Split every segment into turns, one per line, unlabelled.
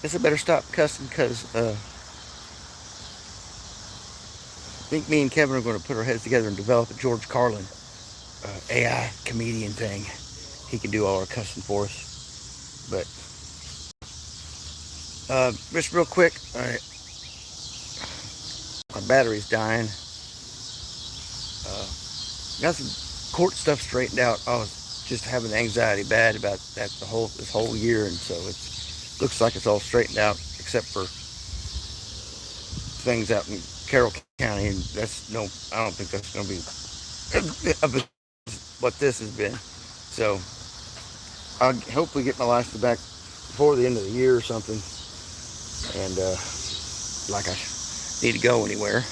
guess I better stop cussing because I think me and Kevin are going to put our heads together and develop a George Carlin AI comedian thing. He can do all our cussing for us. But just real quick, my battery's dying. Got some court stuff straightened out. I was just having anxiety bad about that this whole year, and so it looks like it's all straightened out except for things out in Carroll County, and I don't think that's going to be what this has been. So I'll hopefully get my license back before the end of the year or something, and like I need to go anywhere.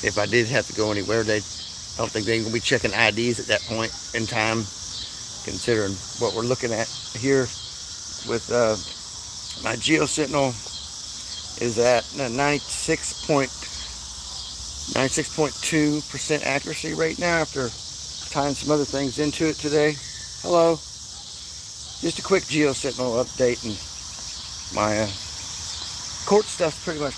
If I did have to go anywhere, I don't think they're going to be checking IDs at that point in time, considering what we're looking at here with my GeoSentinel is at 96.2% accuracy right now after tying some other things into it today. Hello. Just a quick GeoSentinel update, and my court stuff's pretty much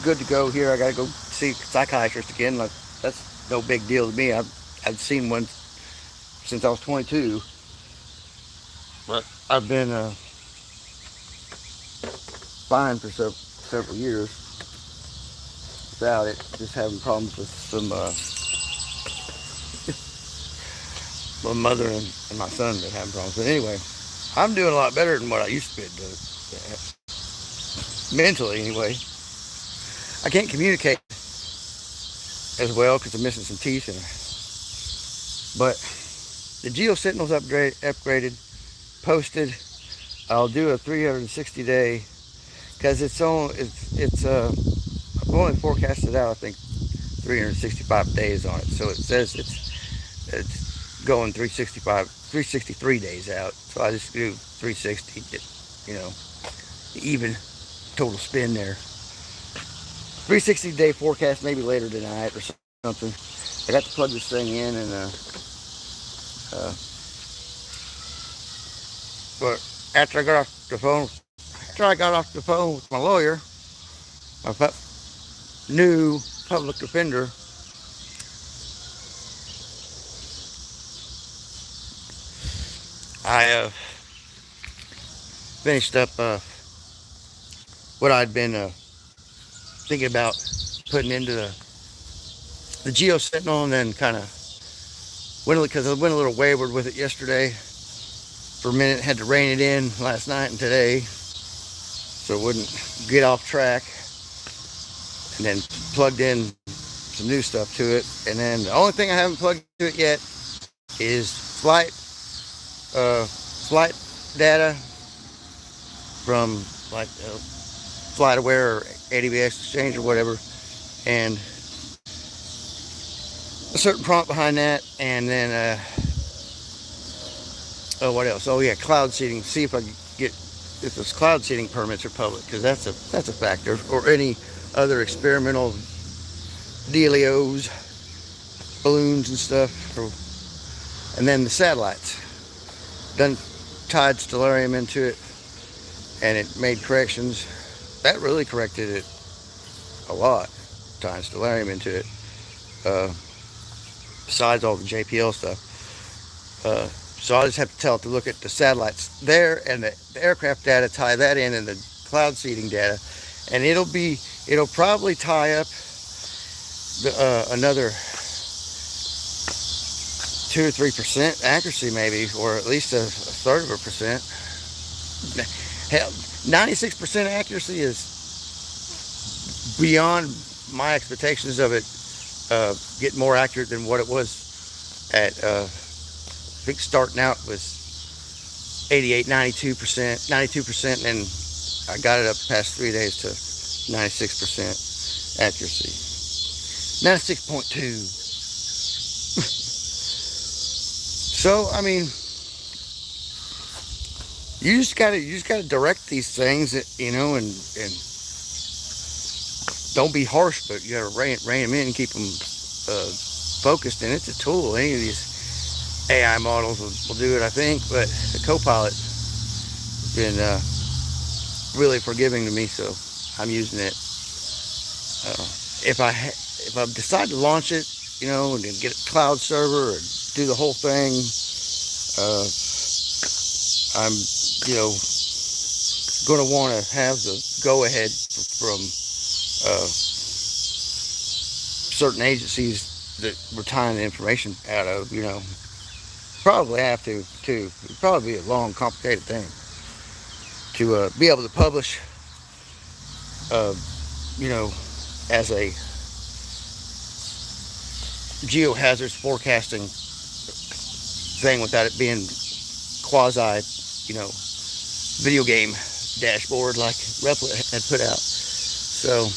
good to go here. I got to go see a psychiatrist again. Like, that's no big deal to me. I've seen one since I was 22, but I've been fine for several years without it. Just having problems with some my mother and my son that having problems. But anyway, I'm doing a lot better than what I used to be doing. Mentally, anyway. I can't communicate as well because I'm missing some teeth. But the GeoSentinel's upgraded, posted. I'll do a 360-day because I've only forecasted out, I think, 365 days on it. So it says it's going 363 days out. So I just do 360, even total spin there. 360-day forecast, maybe later tonight or something. I got to plug this thing in, and but after I got off the phone with my lawyer, my new public defender, I finished up what I'd been thinking about putting into the GeoSentinel, and then kind of because I went a little wayward with it yesterday for a minute. Had to rein it in last night and today so it wouldn't get off track, and then plugged in some new stuff to it. And then the only thing I haven't plugged to it yet is flight data from like FlightAware or ADVX Exchange or whatever, and a certain prompt behind that, and then what else? Oh yeah, cloud seeding. See if I can get if those cloud seeding permits are public, because that's a factor, or any other experimental dealios, balloons and stuff. And then the satellites. Done tied Stellarium into it, and it made corrections. That really corrected it a lot, tying Stellarium into it. Besides all the JPL stuff. So I just have to tell it to look at the satellites there and the aircraft data, tie that in, and the cloud seeding data, and it'll probably tie up another 2 or 3% accuracy, maybe, or at least a third of a percent. Hell, 96% accuracy is beyond my expectations of it getting more accurate than what it was at. I think starting out was 88, 92%, and I got it up past 3 days to 96% accuracy. 96.2. So I mean, you just gotta direct these things, and don't be harsh, but you gotta rein them in and keep them focused. And it's a tool. Any of these AI models will do it, I think. But the Copilot's been really forgiving to me, so I'm using it. If I decide to launch it, and then get a cloud server or do the whole thing, I'm, going to want to have the go-ahead from certain agencies that we're tying the information out of. Probably have to too. It'd probably be a long, complicated thing to be able to publish, uh, as a geohazards forecasting thing without it being quasi, video game dashboard like Replit had put out. So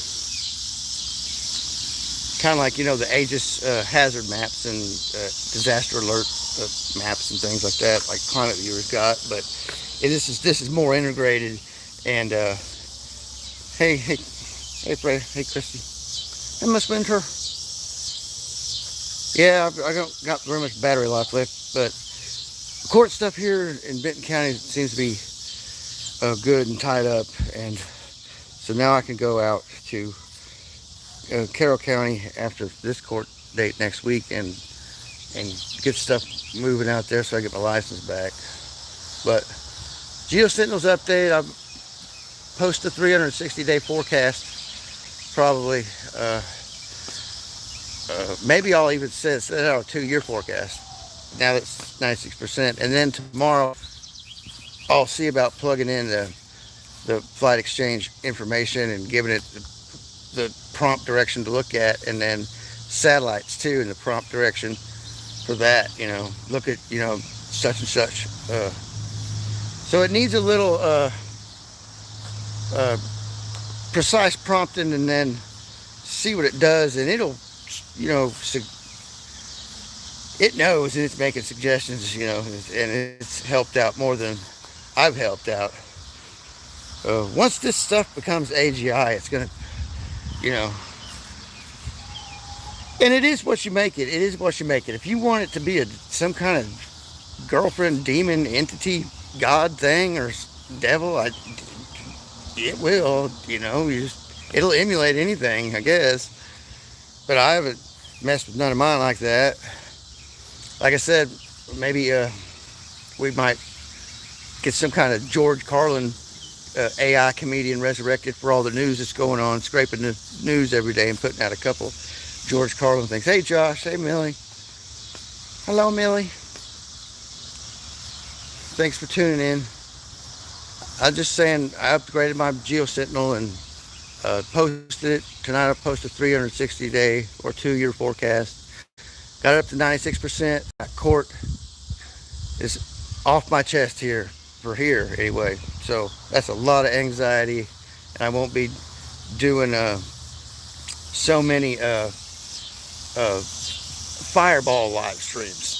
kind of like, the Aegis hazard maps and disaster alert maps and things like that, like Climate Viewer's got. But this is more integrated. And hey Fred, hey Christy, hey Miss Winter. Yeah, I don't got very much battery life left, but court stuff here in Benton County seems to be good and tied up, and so now I can go out to Carroll County after this court date next week and get stuff moving out there so I get my license back. But GeoSentinel's update, I'll post a 360-day forecast probably. Maybe I'll even set out a 2-year forecast. Now that's 96%. And then tomorrow I'll see about plugging in the flight exchange information and giving it the prompt direction to look at, and then satellites too in the prompt direction for that. Look at such and such. So it needs a little precise prompting, and then see what it does, and it'll it knows, and it's making suggestions, and it's helped out more than I've helped out. Once this stuff becomes AGI, it's gonna, and it is what you make it. It is what you make it. If you want it to be some kind of girlfriend, demon, entity, god thing, or devil, it will, it'll emulate anything, I guess. But I haven't messed with none of mine like that. Like I said, maybe we might get some kind of George Carlin AI comedian resurrected for all the news that's going on, scraping the news every day and putting out a couple George Carlin things. Hey Josh, hey Millie. Hello Millie. Thanks for tuning in. I'm just saying I upgraded my GeoSentinel and posted it. Tonight I'll post a 360-day or 2-year forecast. Got it up to 96%. Court is off my chest here anyway. So that's a lot of anxiety, and I won't be doing so many fireball live streams.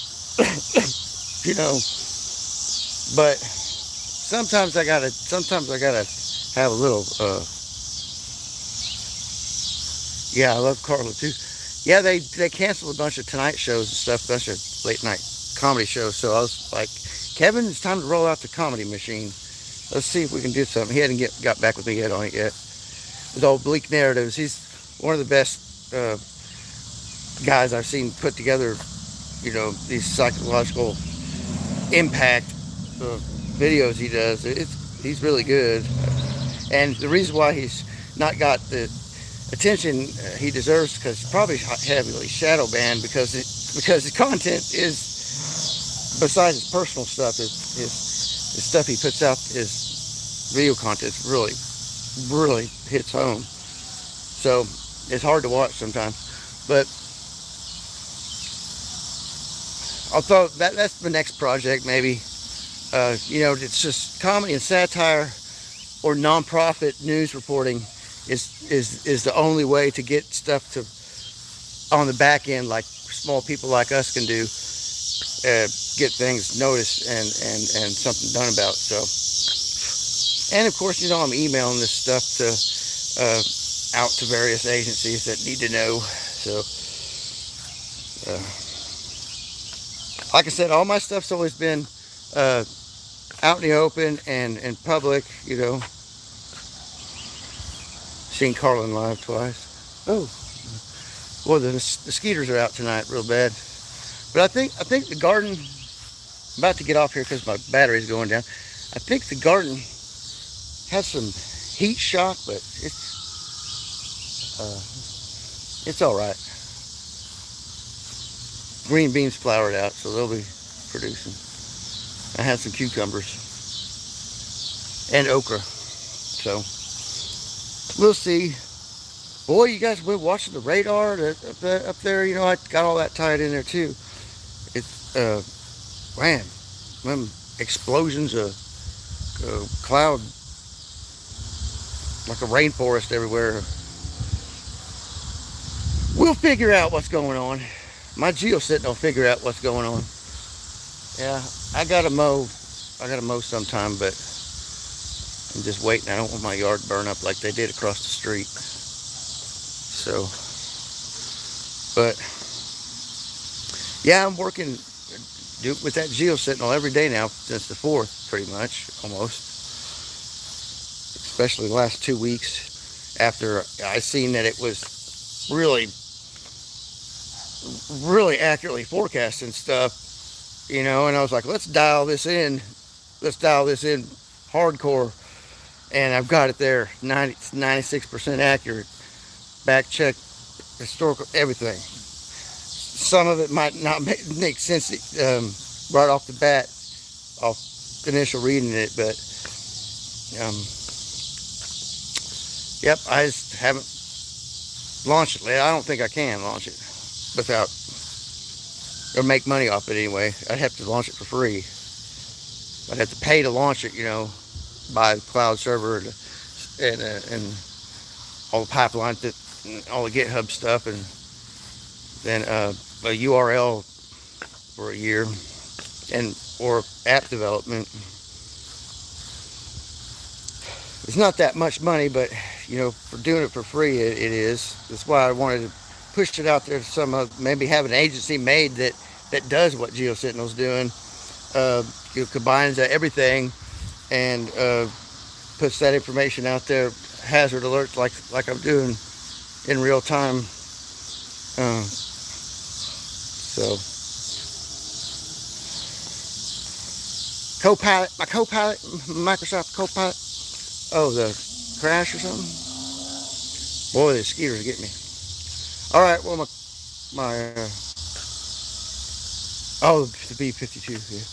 But sometimes I gotta have a little yeah, I love Carla too. Yeah, they canceled a bunch of Tonight shows and stuff, a bunch of late night comedy shows. So I was like, Kevin, it's time to roll out the comedy machine. Let's see if we can do something. He hadn't got back with me yet on it yet. With old Bleak Narratives, he's one of the best guys I've seen put together, these psychological impact videos he does. He's really good. And the reason why he's not got the attention he deserves, because he's probably heavily shadow banned, because his content is, besides his personal stuff, his stuff he puts out, his video content really hits home. So it's hard to watch sometimes. But I thought that's the next project maybe. It's just comedy and satire or nonprofit news reporting is the only way to get stuff to on the back end, like small people like us can do, get things noticed and something done about. So, and of course, I'm emailing this stuff to out to various agencies that need to know. So, like I said, all my stuff's always been out in the open and public, Seen Carlin live twice. Oh, well, the mosquitoes are out tonight real bad. But I think the garden. I'm about to get off here because my battery's going down. I think the garden has some heat shock, but it's all right. Green beans flowered out, so they'll be producing. I had some cucumbers and okra, so we'll see. Boy, you guys been watching the radar up there. You know, I got all that tied in there too. It's man, them explosions of cloud, like a rainforest everywhere. We'll figure out what's going on. My GeoSentinel will figure out what's going on. Yeah, I gotta mow sometime, but I'm just waiting. I don't want my yard burn up like they did across the street. So, but yeah, I'm working with that GeoSentinel every day now since the 4th, pretty much, almost. Especially the last 2 weeks after I seen that it was really accurately forecasting stuff, you know, and I was like, let's dial this in hardcore, and I've got it there, 96% accurate, back check, historical, everything. Some of it might not make sense right off the bat, off initial reading it, but yep, I just haven't launched it. I don't think I can launch it without, or make money off it anyway. I'd have to launch it for free. I'd have to pay to launch it, you know, buy the cloud server and all the pipelines, all the GitHub stuff, and then a URL for a year, and or app development. It's not that much money, but you know, for doing it for free, it is. That's why I wanted to push it out there to some maybe have an agency made that does what GeoSentinel's doing. You know, combines everything and puts that information out there, hazard alerts like I'm doing in real time. So Copilot, my Copilot, Microsoft Copilot. Oh, the crash or something? Boy, the mosquitoes get me. All right, well, oh, the B-52, yeah.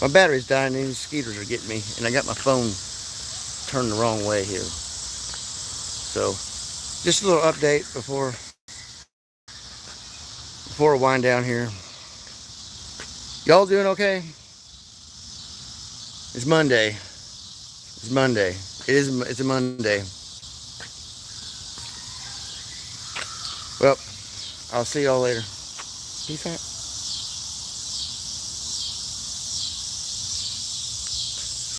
My battery's dying and these mosquitoes are getting me, and I got my phone turned the wrong way here. So, just a little update before I wind down here. Y'all doing okay? It's Monday. It's Monday. It's a Monday. Well, I'll see y'all later. Peace out.